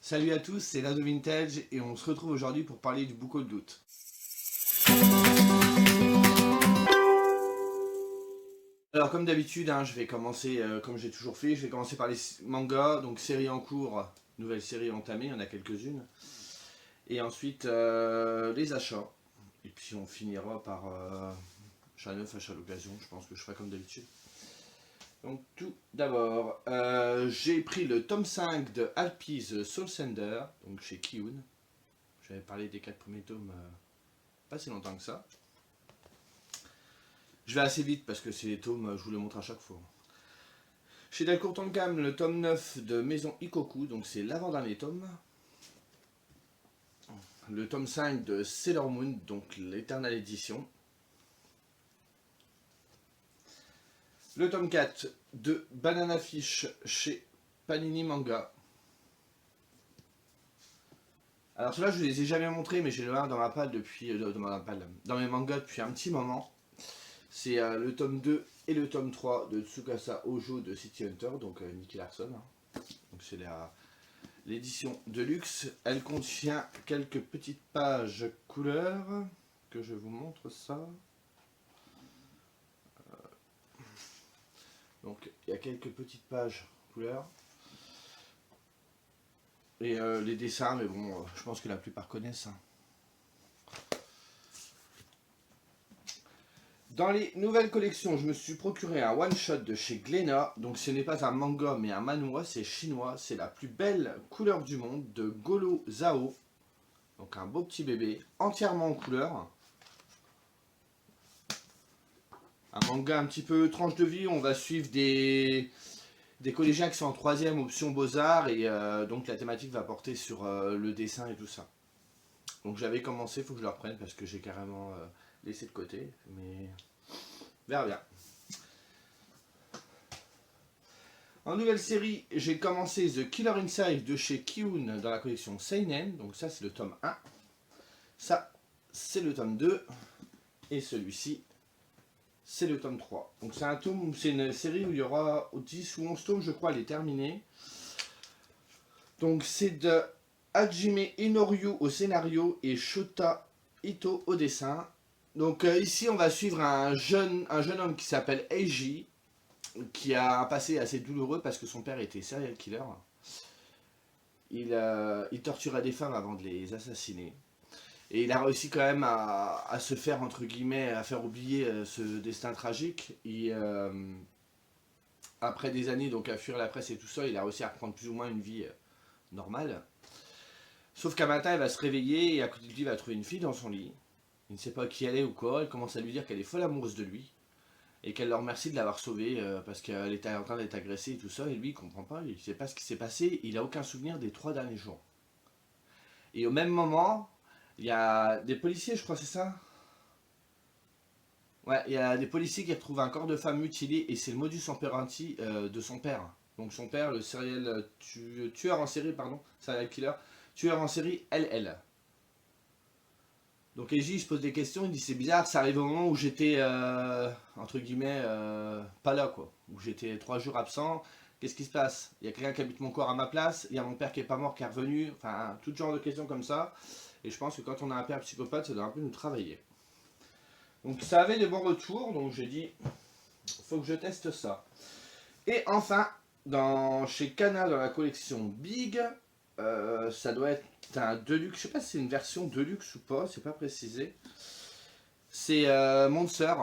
Salut à tous, c'est Lado Vintage et on se retrouve aujourd'hui pour parler du Book of Loot. Alors comme d'habitude, je vais commencer comme j'ai toujours fait, je vais commencer par les mangas, donc série en cours, nouvelle série entamée, il y en a quelques-unes. Et ensuite les achats. Et puis on finira par achat neuf, achat d'occasion, je pense que je ferai comme d'habitude. Donc tout d'abord, j'ai pris le tome 5 de Alpi's Soul Sender, donc chez Kiun. J'avais parlé des 4 premiers tomes pas si longtemps que ça. Je vais assez vite parce que ces tomes, je vous les montre à chaque fois. Chez Delcourt Tonkam, le tome 9 de Maison Ikoku, donc c'est l'avant-dernier tome. Le tome 5 de Sailor Moon, donc l'éternelle édition. Le tome 4 de Banana Fish chez Panini Manga. Alors ceux-là je ne les ai jamais montrés, mais j'ai le 1 dans ma palle depuis, dans mes mangas depuis un petit moment. C'est le tome 2 et le tome 3 de Tsukasa Ojo de City Hunter, donc Nicky Larson. Donc c'est l'édition de luxe. Elle contient quelques petites pages couleurs, que je vous montre ça. Donc il y a quelques petites pages couleurs. Et les dessins, mais bon, je pense que la plupart connaissent. Dans les nouvelles collections, je me suis procuré un one-shot de chez Glénat. Donc ce n'est pas un manga mais un manhwa, c'est chinois. C'est la plus belle couleur du monde de Golo Zhao. Donc un beau petit bébé, entièrement en couleur. Un manga un petit peu tranche de vie, on va suivre des collégiens qui sont en 3ème option Beaux-Arts. Et donc la thématique va porter sur le dessin et tout ça. Donc j'avais commencé, il faut que je le reprenne parce que j'ai carrément laissé de côté. Mais verra bien. En nouvelle série, j'ai commencé The Killer Inside de chez Kiun dans la collection Seinen. Donc ça c'est le tome 1. Ça c'est le tome 2. Et celui-ci c'est le tome 3. Donc c'est une série où il y aura 10 ou 11 tomes, je crois, elle est terminée. Donc c'est de Hajime Inoryu au scénario et Shota Ito au dessin. Donc ici on va suivre un jeune homme qui s'appelle Eiji, qui a un passé assez douloureux parce que son père était serial killer. Il torturait des femmes avant de les assassiner. Et il a réussi quand même à se faire, entre guillemets, à faire oublier ce destin tragique. Et après des années donc à fuir la presse et tout ça, il a réussi à reprendre plus ou moins une vie normale. Sauf qu'un matin, il va se réveiller et à côté de lui, il va trouver une fille dans son lit. Il ne sait pas qui elle est ou quoi. Elle commence à lui dire qu'elle est folle amoureuse de lui. Et qu'elle le remercie de l'avoir sauvé parce qu'elle était en train d'être agressée et tout ça. Et lui, il comprend pas. Il ne sait pas ce qui s'est passé. Il n'a aucun souvenir des 3 derniers jours. Et au même moment, il y a des policiers, je crois, c'est ça? Ouais, il y a des policiers qui retrouvent un corps de femme mutilé et c'est le modus operandi de son père. Donc son père, le tueur en série, pardon, serial killer, tueur en série LL. Donc Eiji se pose des questions, il dit c'est bizarre, ça arrive au moment où j'étais, entre guillemets, pas là quoi. Où j'étais 3 jours absent, qu'est-ce qui se passe? Il y a quelqu'un qui habite mon corps à ma place, il y a mon père qui est pas mort, qui est revenu, enfin tout genre de questions comme ça. Et je pense que quand on a un père psychopathe, ça doit un peu nous travailler. Donc ça avait de bons retours, donc j'ai dit, faut que je teste ça. Et enfin, chez Kana, dans la collection Big, ça doit être un Deluxe, je sais pas si c'est une version Deluxe ou pas, c'est pas précisé. C'est Monster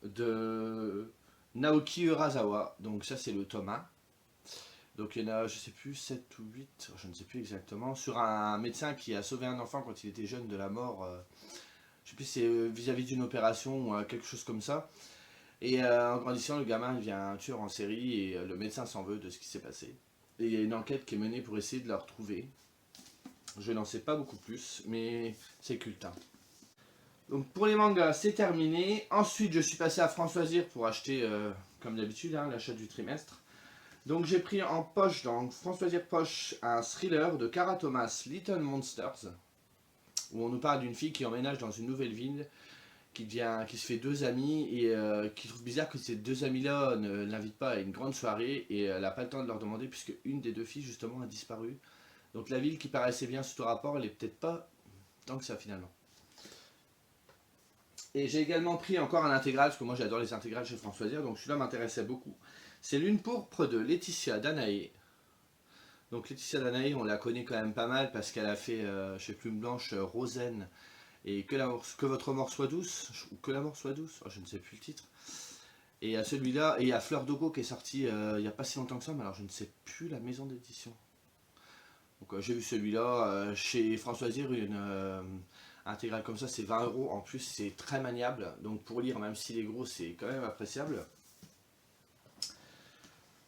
de Naoki Urasawa, donc ça c'est le tome 1. Donc il y en a, je sais plus, 7 ou 8, je ne sais plus exactement, sur un médecin qui a sauvé un enfant quand il était jeune de la mort. Je sais plus si c'est vis-à-vis d'une opération ou quelque chose comme ça. Et en grandissant, le gamin devient un tueur en série et le médecin s'en veut de ce qui s'est passé. Et il y a une enquête qui est menée pour essayer de le retrouver. Je n'en sais pas beaucoup plus, mais c'est culte. Donc pour les mangas, c'est terminé. Ensuite, je suis passé à France Loisirs pour acheter, comme d'habitude, l'achat du trimestre. Donc j'ai pris en poche, dans France Loisirs Poche, un thriller de Cara Thomas, Little Monsters, où on nous parle d'une fille qui emménage dans une nouvelle ville, qui se fait 2 amis et qui trouve bizarre que ces 2 amis-là ne l'invitent pas à une grande soirée et elle n'a pas le temps de leur demander puisque une des 2 filles justement a disparu Donc la ville qui paraissait bien sous ton rapport, elle est peut-être pas tant que ça finalement. Et j'ai également pris encore un intégral, parce que moi j'adore les intégrales chez François Dire, donc celui-là m'intéressait beaucoup. C'est Lune pourpre de Laetitia Danaé. Donc Laetitia Danaé, on la connaît quand même pas mal parce qu'elle a fait chez Plume Blanche Rosen et que votre mort soit douce, ou que la mort soit douce, oh, je ne sais plus le titre. Et il y a celui-là, et il y a Fleur d'Ogo qui est sorti il n'y a pas si longtemps que ça, mais alors je ne sais plus la maison d'édition. Donc j'ai vu celui-là chez François Dire, une intégrale comme ça, c'est 20 euros. En plus, c'est très maniable, donc pour lire, même s'il est gros, c'est quand même appréciable.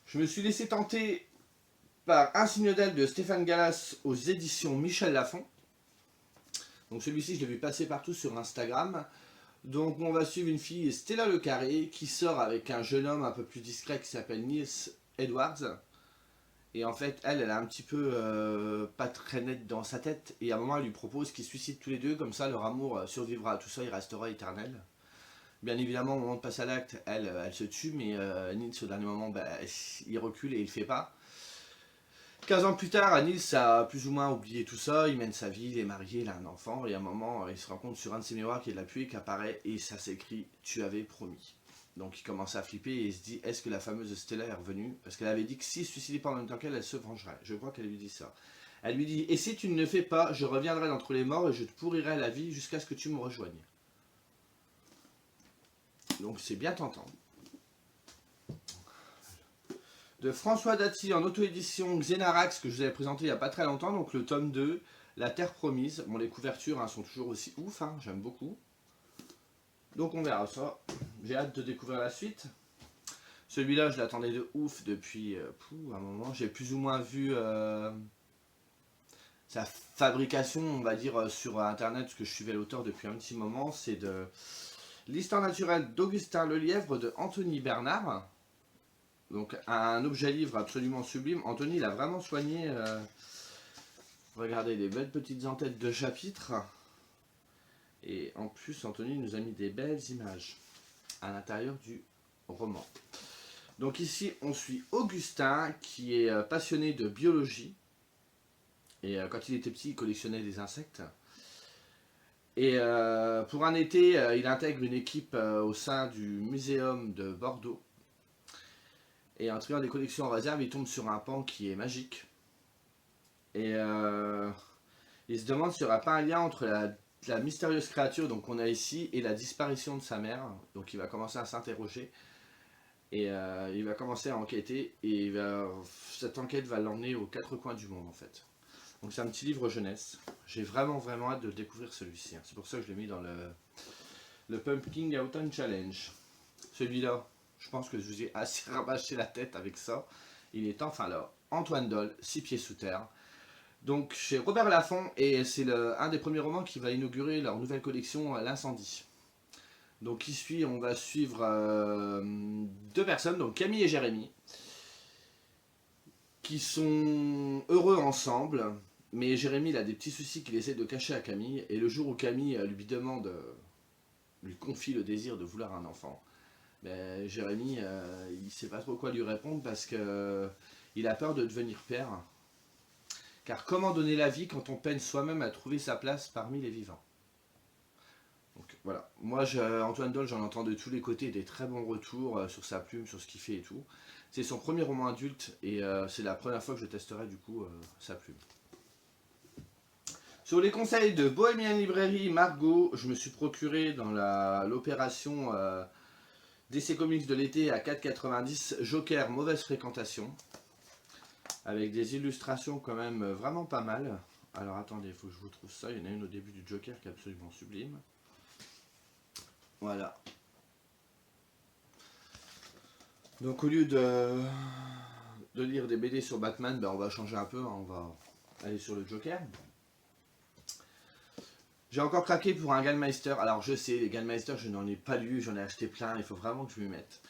Je me suis laissé tenter par Un signe d'elle de Stéphane Gallas aux éditions Michel Lafon. Donc celui-ci, je l'ai vu passer partout sur Instagram. Donc on va suivre une fille, Stella Le Carré, qui sort avec un jeune homme un peu plus discret qui s'appelle Niels Edwards. Et en fait, elle a un petit peu pas très net dans sa tête. Et à un moment, elle lui propose qu'ils se suicident tous les deux, comme ça leur amour survivra à tout ça, il restera éternel. Bien évidemment, au moment de passer à l'acte, elle se tue, mais Niels, au dernier moment, il recule et il le fait pas. 15 ans plus tard, Niels a plus ou moins oublié tout ça, il mène sa vie, il est marié, il a un enfant, et à un moment, il se rend compte sur un de ses miroirs qu'il y a de la pluie qui apparaît, et ça s'écrit « Tu avais promis ». Donc il commence à flipper et il se dit, est-ce que la fameuse Stella est revenue? Parce qu'elle avait dit que s'il se suicidait pas en même temps qu'elle, elle se vengerait. Je crois qu'elle lui dit ça. Elle lui dit, et si tu ne le fais pas, je reviendrai d'entre les morts et je te pourrirai la vie jusqu'à ce que tu me rejoignes. Donc c'est bien tentant. De François Dati en auto-édition Xenarax, que je vous avais présenté il n'y a pas très longtemps, donc le tome 2, La Terre Promise. Bon, les couvertures sont toujours aussi ouf, j'aime beaucoup. Donc on verra ça. J'ai hâte de découvrir la suite. Celui-là, je l'attendais de ouf depuis un moment. J'ai plus ou moins vu sa fabrication, on va dire, sur Internet, parce que je suivais l'auteur depuis un petit moment. C'est de l'histoire naturelle d'Augustin Lelièvre de Anthony Bernard. Donc un objet-livre absolument sublime. Anthony, il a vraiment soigné. Regardez, des belles petites entêtes de chapitres. Et en plus, Anthony nous a mis des belles images à l'intérieur du roman. Donc ici, on suit Augustin, qui est passionné de biologie. Et quand il était petit, il collectionnait des insectes. Et pour un été, il intègre une équipe au sein du Muséum de Bordeaux. Et en triant des collections en réserve, il tombe sur un pan qui est magique. Et il se demande s'il n'y aura pas un lien entre la mystérieuse créature qu'on a ici et la disparition de sa mère. Donc il va commencer à s'interroger. Et il va commencer à enquêter. Et cette enquête va l'emmener aux quatre coins du monde en fait. Donc c'est un petit livre jeunesse. J'ai vraiment hâte de découvrir celui-ci. C'est pour ça que je l'ai mis dans le Pumpkin Autumn Challenge. Celui-là, je pense que je vous ai assez rabâché la tête avec ça. Il est enfin là. Antoine Doll, 6 pieds sous terre. Donc chez Robert Laffont, et c'est un des premiers romans qui va inaugurer leur nouvelle collection, L'Incendie. Donc ici, on va suivre deux personnes, donc Camille et Jérémy, qui sont heureux ensemble, mais Jérémy il a des petits soucis qu'il essaie de cacher à Camille, et le jour où Camille lui confie le désir de vouloir un enfant, Jérémy il sait pas trop quoi lui répondre parce que il a peur de devenir père. Car comment donner la vie quand on peine soi-même à trouver sa place parmi les vivants? Donc voilà, moi Antoine Doll, j'en entends de tous les côtés des très bons retours sur sa plume, sur ce qu'il fait et tout. C'est son premier roman adulte et c'est la première fois que je testerai du coup sa plume. Sur les conseils de Bohemian Librairie Margot, je me suis procuré dans l'opération DC Comics de l'été à 4,90 Joker Mauvaise Fréquentation. Avec des illustrations quand même vraiment pas mal. Alors attendez, il faut que je vous trouve ça. Il y en a une au début du Joker qui est absolument sublime. Voilà. Donc au lieu de lire des BD sur Batman, on va changer un peu. On va aller sur le Joker. J'ai encore craqué pour un Gallmeister. Alors je sais, les Gallmeister, je n'en ai pas lu. J'en ai acheté plein. Il faut vraiment que je m'y mette.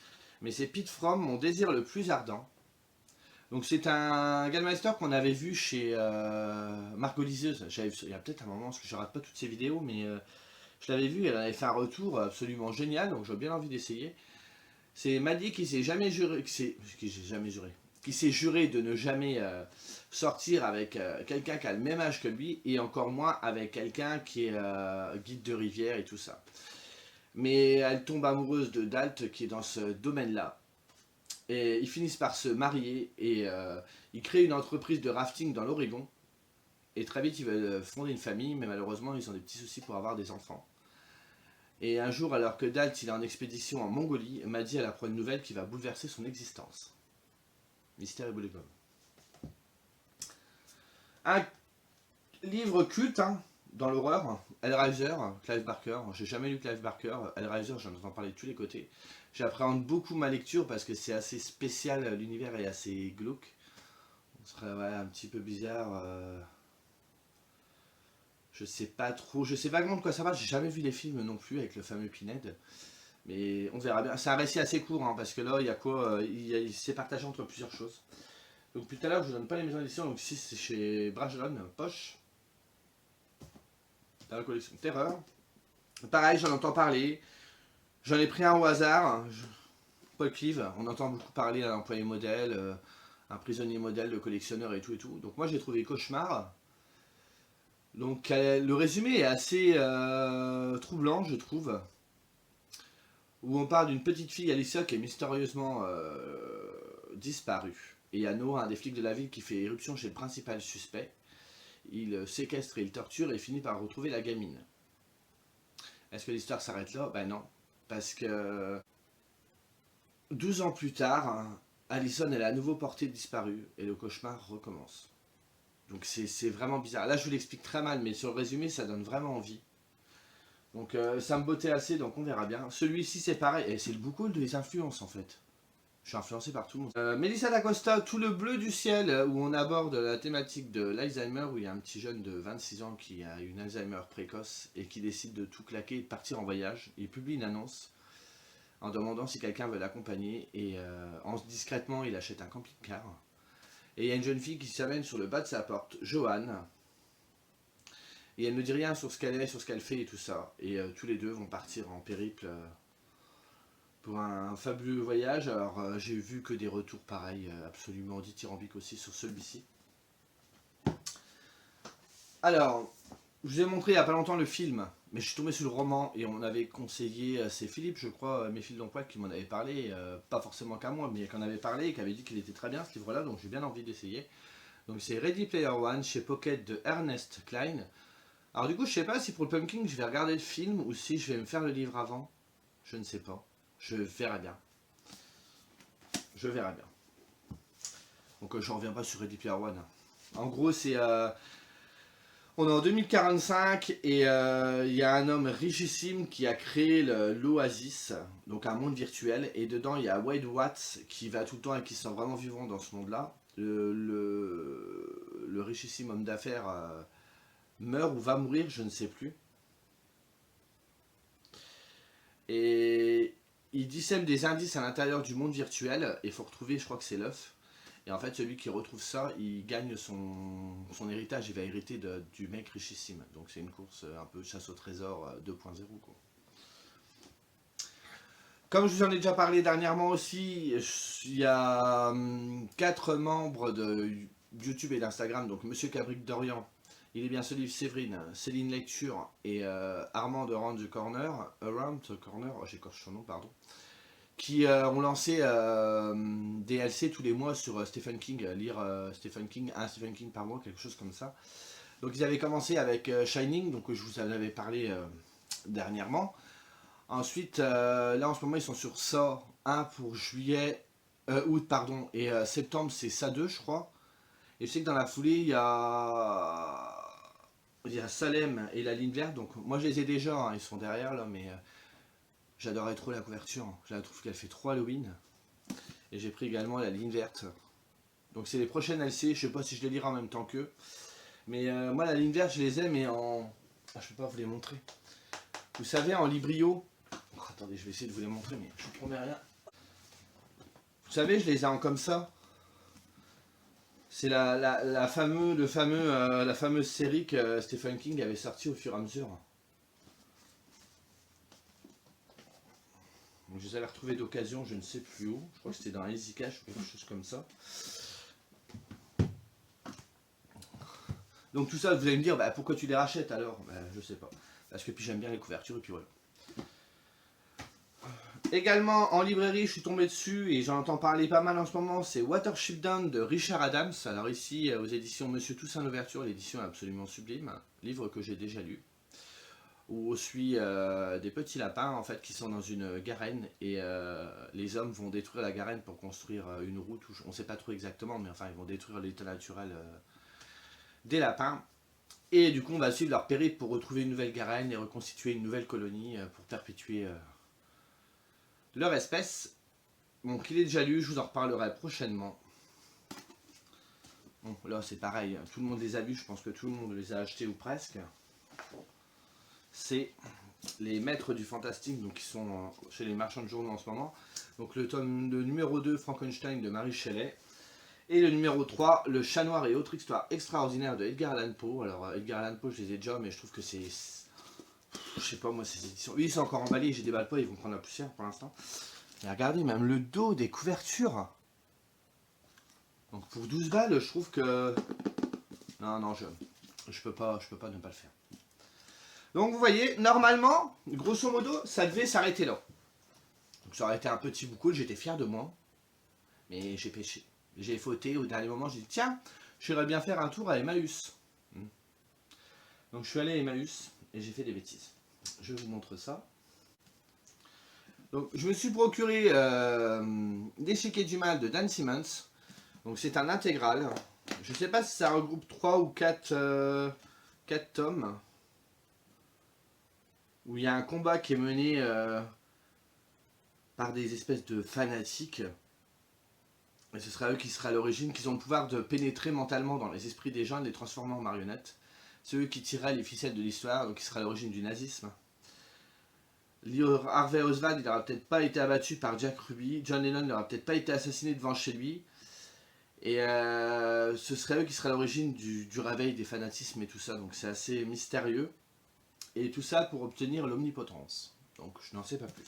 Mais c'est Pete Fromm, Mon désir le plus ardent. Donc c'est un Gallmeister qu'on avait vu chez Margot Liseuse. Il y a peut-être un moment, parce que je rate pas toutes ces vidéos, mais je l'avais vu, elle avait fait un retour absolument génial, donc j'ai bien envie d'essayer. C'est Maddy qui s'est jamais juré, qui s'est juré de ne jamais sortir avec quelqu'un qui a le même âge que lui, et encore moins avec quelqu'un qui est guide de rivière et tout ça. Mais elle tombe amoureuse de Dalt qui est dans ce domaine-là. Et ils finissent par se marier et ils créent une entreprise de rafting dans l'Oregon. Et très vite ils veulent fonder une famille, mais malheureusement ils ont des petits soucis pour avoir des enfants. Et un jour, alors que Dalt il est en expédition en Mongolie, Maddie elle apprend une nouvelle qui va bouleverser son existence. Mystère et boule de gomme. Un livre culte hein, dans l'horreur, Hellraiser, Clive Barker. J'ai jamais lu Clive Barker, Hellraiser j'en entends parler de tous les côtés. J'appréhende beaucoup ma lecture parce que c'est assez spécial, l'univers est assez glauque. On serait ouais, un petit peu bizarre. Je sais pas trop, je sais vaguement de quoi ça parle, j'ai jamais vu les films non plus avec le fameux Pinhead. Mais on verra bien. C'est un récit assez court hein, parce que là il y a quoi il s'est partagé entre plusieurs choses. Donc depuis tout à l'heure je vous donne pas les maisons d'édition, donc ici c'est chez Brajlon, Poche. Dans la collection Terreur. Pareil, j'en entends parler. J'en ai pris un au hasard. Paul Clive, on entend beaucoup parler d'un employé modèle, un prisonnier modèle, le collectionneur et tout et tout. Donc moi j'ai trouvé Cauchemar. Donc le résumé est assez troublant je trouve. Où on parle d'une petite fille Alicia qui est mystérieusement disparue. Et il y a Noah, un des flics de la ville qui fait éruption chez le principal suspect. Il séquestre et il torture et finit par retrouver la gamine. Est-ce que l'histoire s'arrête là? Ben non. Parce que 12 ans plus tard, Allison elle est à nouveau portée disparue et le cauchemar recommence. Donc c'est vraiment bizarre. Là je vous l'explique très mal mais sur le résumé ça donne vraiment envie. Donc ça me bottait assez donc on verra bien. Celui-ci c'est pareil et c'est le beaucoup des influences en fait. Je suis influencé par tout le monde. Melissa d'Acosta, Tout le bleu du ciel, où on aborde la thématique de l'Alzheimer, où il y a un petit jeune de 26 ans qui a une Alzheimer précoce et qui décide de tout claquer et de partir en voyage. Il publie une annonce en demandant si quelqu'un veut l'accompagner et discrètement il achète un camping-car. Et il y a une jeune fille qui s'amène sur le bas de sa porte, Joanne, et elle ne dit rien sur ce qu'elle est, sur ce qu'elle fait et tout ça. Et tous les deux vont partir en périple pour un fabuleux voyage. Alors j'ai vu que des retours pareils, absolument dithyrambiques aussi sur celui-ci. Alors, je vous ai montré il n'y a pas longtemps le film, mais je suis tombé sur le roman et on avait conseillé, c'est Philippe je crois, mes fils d'emploi qui m'en avait parlé, pas forcément qu'à moi, mais qui en avait parlé et qui avait dit qu'il était très bien ce livre-là, donc j'ai bien envie d'essayer. Donc c'est Ready Player One chez Pocket de Ernest Cline. Alors du coup je sais pas si pour le Pumpkin je vais regarder le film ou si je vais me faire le livre avant, je ne sais pas. Je verrai bien. Je verrai bien. Donc j'en reviens pas sur Ready Player One. En gros c'est... on est en 2045 et il y a un homme richissime qui a créé l'Oasis, donc un monde virtuel. Et dedans il y a Wade Watts qui va tout le temps et qui se sent vraiment vivant dans ce monde-là. Le richissime homme d'affaires meurt ou va mourir, je ne sais plus. Et... il dissème des indices à l'intérieur du monde virtuel et il faut retrouver, je crois que c'est l'œuf. Et en fait, celui qui retrouve ça, il gagne son héritage, il va hériter du mec richissime. Donc c'est une course un peu chasse au trésor 2.0 quoi. Comme je vous en ai déjà parlé dernièrement aussi, il y a 4 membres de YouTube et d'Instagram, donc Monsieur Cabric d'Orient, il est bien ce livre, Séverine, Céline Lecture et Armand de Around the Corner, oh, j'écorche son nom, pardon, qui ont lancé des LC tous les mois sur Stephen King, lire Stephen King, un Stephen King par mois, quelque chose comme ça. Donc ils avaient commencé avec Shining, donc je vous en avais parlé dernièrement. Ensuite, là en ce moment ils sont sur Saw 1 pour août pardon, et septembre c'est Saw 2 je crois. Et je sais que dans la foulée il y a Salem et la ligne verte, donc moi je les ai déjà, hein, ils sont derrière là, mais j'adorais trop la couverture, je la trouve qu'elle fait trop Halloween. Et j'ai pris également la ligne verte. Donc c'est les prochaines LC, je sais pas si je les lirai en même temps qu'eux. Mais moi la ligne verte je les ai mais en... Ah, je peux pas vous les montrer. Vous savez en librio. Oh, attendez, je vais essayer de vous les montrer mais je vous promets rien. Vous savez je les ai en comme ça. C'est la fameuse série que Stephen King avait sortie au fur et à mesure. Donc, je les avais retrouvés d'occasion, je ne sais plus où. Je crois que c'était dans Easy Cash ou quelque chose comme ça. Donc tout ça, vous allez me dire, bah, pourquoi tu les rachètes alors? Bah, je sais pas. Parce que puis j'aime bien les couvertures et puis voilà. Également en librairie, je suis tombé dessus et j'en entends parler pas mal en ce moment, c'est Watership Down de Richard Adams. Alors ici, aux éditions Monsieur Toussaint Louverture, l'édition est absolument sublime, livre que j'ai déjà lu. Où on suit des petits lapins en fait qui sont dans une garenne et les hommes vont détruire la garenne pour construire une route, on ne sait pas trop exactement, mais enfin ils vont détruire l'état naturel des lapins. Et du coup, on va suivre leur périple pour retrouver une nouvelle garenne et reconstituer une nouvelle colonie pour perpétuer leur espèce. Donc, il est déjà lu, je vous en reparlerai prochainement. Bon, là, c'est pareil, tout le monde les a lus, je pense que tout le monde les a achetés ou presque. C'est les maîtres du fantastique, donc qui sont chez les marchands de journaux en ce moment. Donc, le numéro 2, Frankenstein de Mary Shelley. Et le numéro 3, Le Chat Noir et autres histoires extraordinaires de Edgar Allan Poe. Alors Edgar Allan Poe, je les ai déjà, mais je trouve que c'est... Je sais pas moi, ces éditions... Oui, ils sont encore emballés, j'ai déballe pas, ils vont prendre la poussière pour l'instant. Mais regardez, même le dos des couvertures. Donc pour 12 balles, je trouve que... Non, je peux pas ne pas le faire. Donc vous voyez, normalement, grosso modo, ça devait s'arrêter là. Donc ça aurait été un petit bout cool, j'étais fier de moi. Mais j'ai péché. J'ai fauté au dernier moment, j'ai dit tiens, j'irais bien faire un tour à Emmaüs. Donc je suis allé à Emmaüs et j'ai fait des bêtises. Je vous montre ça. Donc je me suis procuré Déchiqueté du mal de Dan Simmons. Donc c'est un intégral. Je ne sais pas si ça regroupe 3 ou 4 tomes. Où il y a un combat qui est mené par des espèces de fanatiques. Et ce sera eux qui sera à l'origine, qui ont le pouvoir de pénétrer mentalement dans les esprits des gens et de les transformer en marionnettes. C'est eux qui tireraient les ficelles de l'histoire, donc qui sera à l'origine du nazisme. Harvey Oswald, il n'aura peut-être pas été abattu par Jack Ruby. John Lennon n'aura peut-être pas été assassiné devant chez lui. Et ce serait eux qui seraient à l'origine du réveil des fanatismes et tout ça. Donc c'est assez mystérieux. Et tout ça pour obtenir l'omnipotence. Donc je n'en sais pas plus.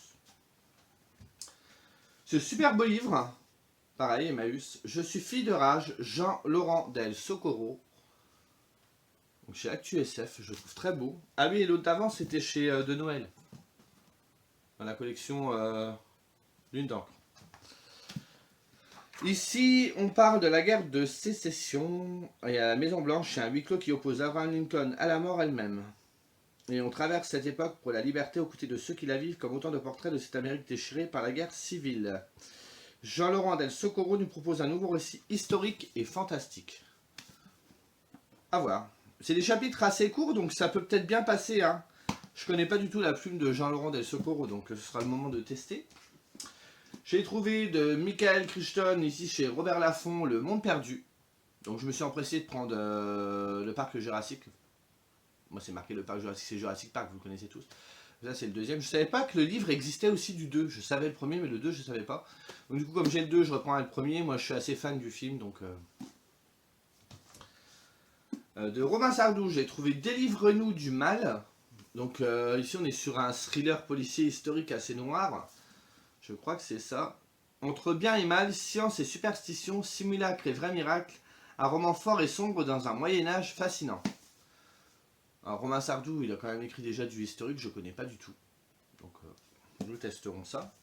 Ce super beau livre... Pareil, Emmaüs. Je suis fille de rage, Jean-Laurent Del Socorro. Donc chez Actu SF, je le trouve très beau. Ah oui, et l'autre d'avant, c'était chez De Noël. Dans la collection Lune d'encre. Ici, on parle de la guerre de sécession. Et à la Maison Blanche, il y a un huis clos qui oppose Abraham Lincoln à la mort elle-même. Et on traverse cette époque pour la liberté aux côtés de ceux qui la vivent, comme autant de portraits de cette Amérique déchirée par la guerre civile. Jean-Laurent Del Socorro nous propose un nouveau récit historique et fantastique. À voir. C'est des chapitres assez courts, donc ça peut peut-être bien passer. Hein. Je connais pas du tout la plume de Jean-Laurent Del Socorro, donc ce sera le moment de tester. J'ai trouvé de Michael Crichton, ici chez Robert Laffont, Le Monde Perdu. Donc je me suis empressé de prendre le parc Jurassique. Moi c'est marqué le parc Jurassique, c'est Jurassic Park, vous le connaissez tous. Là c'est le deuxième. Je savais pas que le livre existait aussi du 2. Je savais le premier, mais le 2 je savais pas. Donc du coup comme j'ai le 2, je reprends le premier. Moi je suis assez fan du film, donc... de Romain Sardou, j'ai trouvé Délivre-nous du mal. Donc ici on est sur un thriller policier historique assez noir. Je crois que c'est ça. Entre bien et mal, science et superstition, simulacre et vrai miracle. Un roman fort et sombre dans un Moyen-Âge fascinant. Alors Romain Sardou, il a quand même écrit déjà du historique, je ne connais pas du tout. Donc nous testerons ça.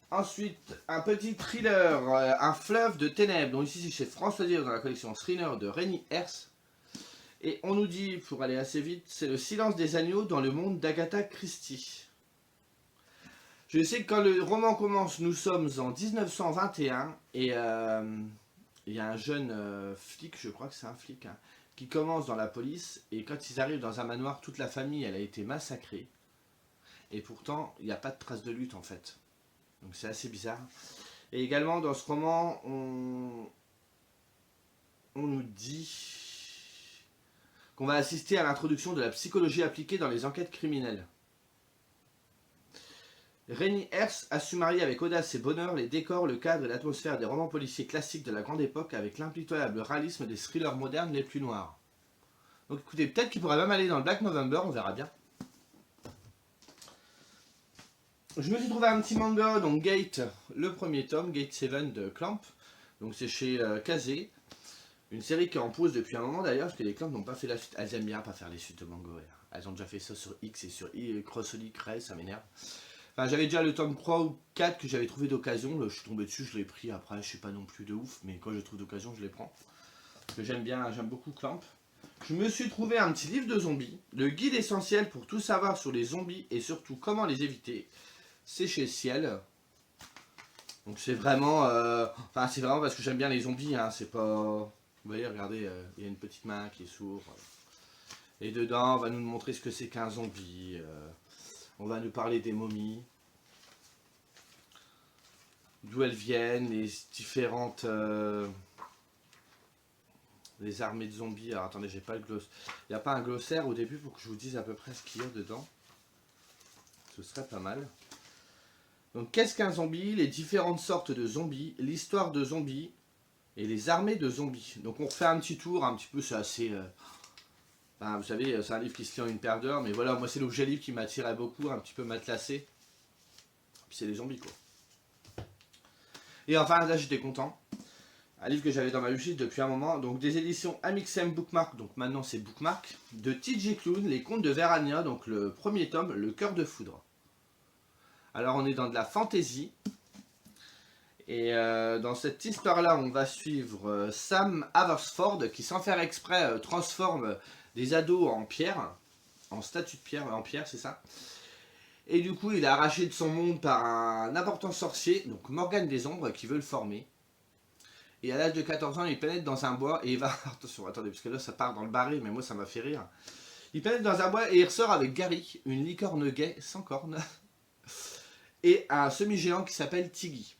Ensuite, un petit thriller, Un fleuve de ténèbres. Donc ici c'est chez François Dire dans la collection Thriller de Rémi Hers. Et on nous dit, pour aller assez vite, c'est Le silence des agneaux dans le monde d'Agatha Christie. Je sais que quand le roman commence, nous sommes en 1921 et il y a un jeune flic, je crois que c'est un flic, hein, qui commence dans la police et quand ils arrivent dans un manoir, toute la famille elle a été massacrée et pourtant il n'y a pas de trace de lutte en fait. Donc c'est assez bizarre. Et également dans ce roman, on nous dit qu'on va assister à l'introduction de la psychologie appliquée dans les enquêtes criminelles. Rémi Hers a su marier avec audace et bonheur les décors, le cadre et l'atmosphère des romans policiers classiques de la grande époque avec l'impitoyable réalisme des thrillers modernes les plus noirs. Donc écoutez, peut-être qu'il pourrait même aller dans le Black November, on verra bien. Je me suis trouvé un petit manga, donc Gate, le premier tome, Gate 7 de Clamp. Donc c'est chez Kazé. Une série qui est en pause depuis un moment d'ailleurs, parce que les Clamp n'ont pas fait la suite. Elles aiment bien pas faire les suites de manga. Ouais. Elles ont déjà fait ça sur X et sur Crossoli Cray, ça m'énerve. Enfin, j'avais déjà le tome 3 ou 4 que j'avais trouvé d'occasion. Je suis tombé dessus, je l'ai pris. Après, je suis pas non plus de ouf, mais quand je trouve d'occasion, je les prends. Parce que j'aime bien, j'aime beaucoup Clamp. Je me suis trouvé un petit livre de zombies, le guide essentiel pour tout savoir sur les zombies et surtout comment les éviter. C'est chez Ciel. Donc c'est vraiment, enfin c'est vraiment parce que j'aime bien les zombies. Hein, c'est pas, vous voyez, regardez, il y a une petite main qui s'ouvre. Et dedans, on va nous montrer ce que c'est qu'un zombie. On va nous parler des momies, d'où elles viennent, les différentes, les armées de zombies. Alors attendez, j'ai pas le glossaire. Il n'y a pas un glossaire au début pour que je vous dise à peu près ce qu'il y a dedans. Ce serait pas mal. Donc qu'est-ce qu'un zombie? Les différentes sortes de zombies, l'histoire de zombies et les armées de zombies. Donc on refait un petit tour, un petit peu, c'est assez... enfin, vous savez, c'est un livre qui se lit en une paire d'heures, mais voilà, moi c'est l'objet livre qui m'attirait beaucoup, un petit peu matelassé. Puis c'est les zombies quoi. Et enfin là j'étais content. Un livre que j'avais dans ma liste depuis un moment, donc des éditions Amixem Bookmark, donc maintenant c'est Bookmark, de TJ Klune, Les Contes de Verania, donc le premier tome, Le Cœur de Foudre. Alors on est dans de la fantasy. Et dans cette histoire-là, on va suivre Sam Haversford qui, sans faire exprès, transforme des ados en pierre, en statue de pierre, en pierre, c'est ça. Et du coup, il est arraché de son monde par un important sorcier, donc Morgane des Ombres, qui veut le former. Et à l'âge de 14 ans, il pénètre dans un bois et il va... Attention, attendez, parce que là, ça part dans le barré, mais moi, ça m'a fait rire. Il pénètre dans un bois et il ressort avec Gary, une licorne gay sans cornes, et un semi-géant qui s'appelle Tiggy.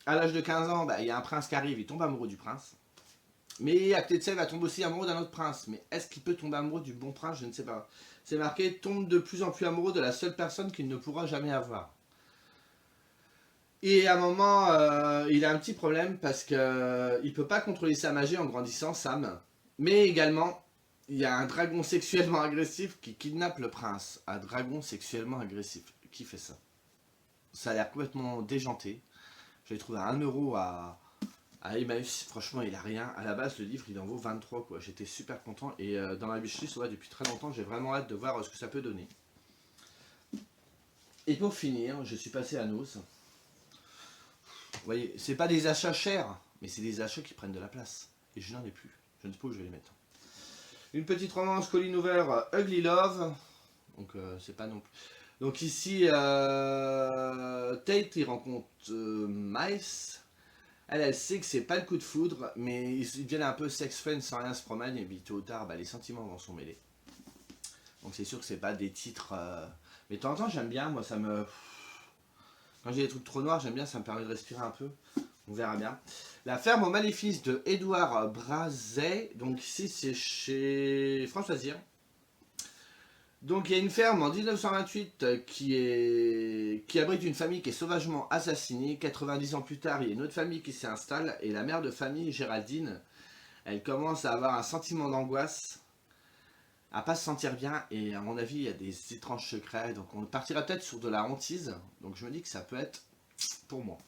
À l'âge de 15 ans, il y a un prince qui arrive, il tombe amoureux du prince. Mais à côté de ça, il va tomber aussi amoureux d'un autre prince. Mais est-ce qu'il peut tomber amoureux du bon prince? Je ne sais pas. C'est marqué, tombe de plus en plus amoureux de la seule personne qu'il ne pourra jamais avoir. Et à un moment, il a un petit problème parce qu'il ne peut pas contrôler sa magie en grandissant, Sam. Mais également, il y a un dragon sexuellement agressif qui kidnappe le prince. Un dragon sexuellement agressif. Qui fait ça? Ça a l'air complètement déjanté. J'ai trouvé à 1€ à Emmaüs. Franchement, il a rien. À la base, le livre, il en vaut 23, quoi. J'étais super content. Et dans ma wishlist, ouais, depuis très longtemps, j'ai vraiment hâte de voir ce que ça peut donner. Et pour finir, je suis passé à Nos. Vous voyez, c'est pas des achats chers, mais c'est des achats qui prennent de la place. Et je n'en ai plus. Je ne sais pas où je vais les mettre. Une petite romance Colleen Hoover, Ugly Love. Donc, c'est pas non plus. Donc ici, Tate, il rencontre Miles. Elle sait que c'est pas le coup de foudre, mais ils deviennent un peu sex friends sans rien se promène, et puis tôt ou tard, les sentiments vont s'en mêler. Donc c'est sûr que c'est pas des titres... Mais de temps en temps, j'aime bien, moi ça me... Quand j'ai des trucs trop noirs, j'aime bien, ça me permet de respirer un peu. On verra bien. La ferme aux maléfices de Édouard Brazet. Donc ici, c'est chez François Zir. Donc il y a une ferme en 1928 qui abrite une famille qui est sauvagement assassinée. 90 ans plus tard, il y a une autre famille qui s'installe et la mère de famille, Géraldine, elle commence à avoir un sentiment d'angoisse, à pas se sentir bien et à mon avis il y a des étranges secrets. Donc on partira peut-être sur de la hantise. Donc je me dis que ça peut être pour moi.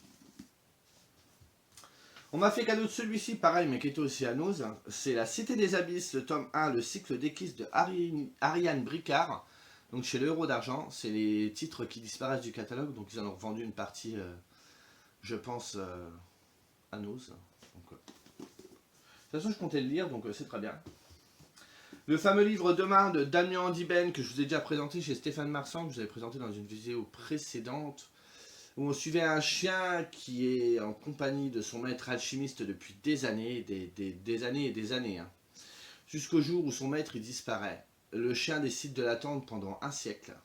On m'a fait cadeau de celui-ci, pareil, mais qui était aussi à Nos. C'est La Cité des Abysses, le tome 1, le cycle d'équisse de Ariane Bricard. Donc chez le Héros d'Argent, c'est les titres qui disparaissent du catalogue. Donc ils en ont vendu une partie, je pense, à Nos. Donc, de toute façon, je comptais le lire, donc c'est très bien. Le fameux livre Demain de Damien Andiben, que je vous ai déjà présenté chez Stéphane Marsan, que je vous avais présenté dans une vidéo précédente, où on suivait un chien qui est en compagnie de son maître alchimiste depuis des années, des années et des années. Hein. Jusqu'au jour où son maître il disparaît. Le chien décide de l'attendre pendant un siècle.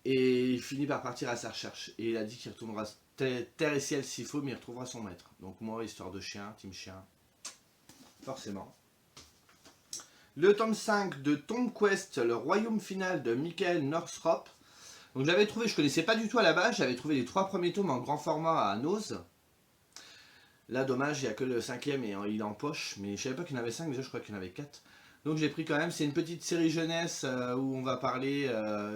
Et il finit par partir à sa recherche. Et il a dit qu'il retournera terre et ciel s'il faut, mais il retrouvera son maître. Donc moi, histoire de chien, team chien, forcément. Le tome 5 de Tomb Quest, le royaume final de Michael Northrop. Donc j'avais trouvé, je connaissais pas du tout à la base, j'avais trouvé les 3 premiers tomes en grand format à Nos. Là dommage, il n'y a que le 5e et il est en poche, mais je savais pas qu'il y en avait 5, déjà je crois qu'il y en avait 4. Donc j'ai pris quand même, c'est une petite série jeunesse où on va parler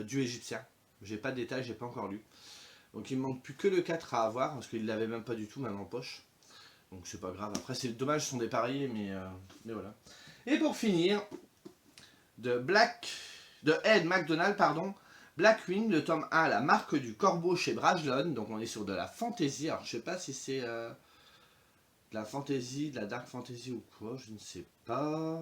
dieu égyptien. J'ai pas de détails, j'ai pas encore lu. Donc il me manque plus que le 4 à avoir, parce qu'il l'avait même pas du tout, même en poche. Donc c'est pas grave. Après c'est dommage, ce sont dépareillés, mais voilà. Et pour finir, de Ed McDonald, pardon, Blackwing, le tome 1, la marque du corbeau chez Brajlon. Donc on est sur de la fantasy. Alors je sais pas si c'est de la fantasy, de la dark fantasy ou quoi, je ne sais pas.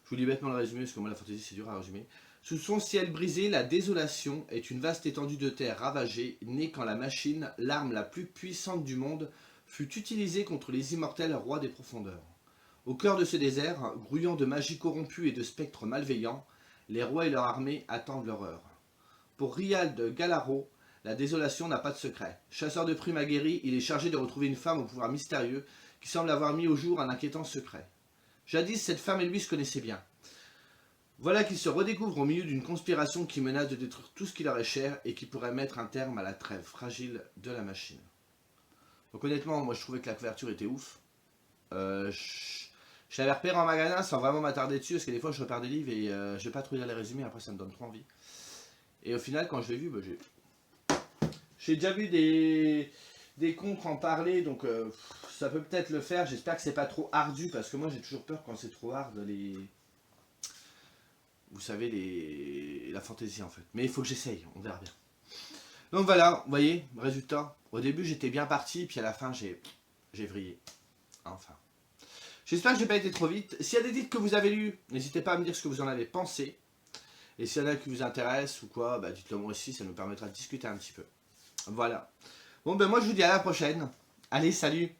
Je vous lis bêtement le résumé, parce que moi la fantasy c'est dur à résumer. Sous son ciel brisé, la désolation est une vaste étendue de terre ravagée, née quand la machine, l'arme la plus puissante du monde, fut utilisée contre les immortels rois des profondeurs. Au cœur de ce désert, grouillant de magie corrompue et de spectres malveillants, les rois et leur armée attendent leur heure. Pour Riald Galaro, la désolation n'a pas de secret. Chasseur de primes aguerri, il est chargé de retrouver une femme au pouvoir mystérieux qui semble avoir mis au jour un inquiétant secret. Jadis, cette femme et lui se connaissaient bien. Voilà qu'ils se redécouvrent au milieu d'une conspiration qui menace de détruire tout ce qui leur est cher et qui pourrait mettre un terme à la trêve fragile de la machine. Donc honnêtement, moi je trouvais que la couverture était ouf. Je l'avais repéré en magasin sans vraiment m'attarder dessus, parce que des fois je repère des livres et je vais pas trop lire les résumés, après ça me donne trop envie. Et au final, quand je l'ai vu, j'ai déjà vu des contres en parler, donc ça peut peut-être le faire. J'espère que c'est pas trop ardu, parce que moi j'ai toujours peur quand c'est trop hard, vous savez, la fantaisie en fait. Mais il faut que j'essaye, on verra bien. Donc voilà, vous voyez, résultat. Au début j'étais bien parti, puis à la fin j'ai vrillé. Enfin. J'espère que j'ai pas été trop vite. S'il y a des titres que vous avez lus, n'hésitez pas à me dire ce que vous en avez pensé. Et s'il y en a qui vous intéressent ou quoi, bah dites-le moi aussi, ça nous permettra de discuter un petit peu. Voilà. Bon ben moi je vous dis à la prochaine. Allez, salut!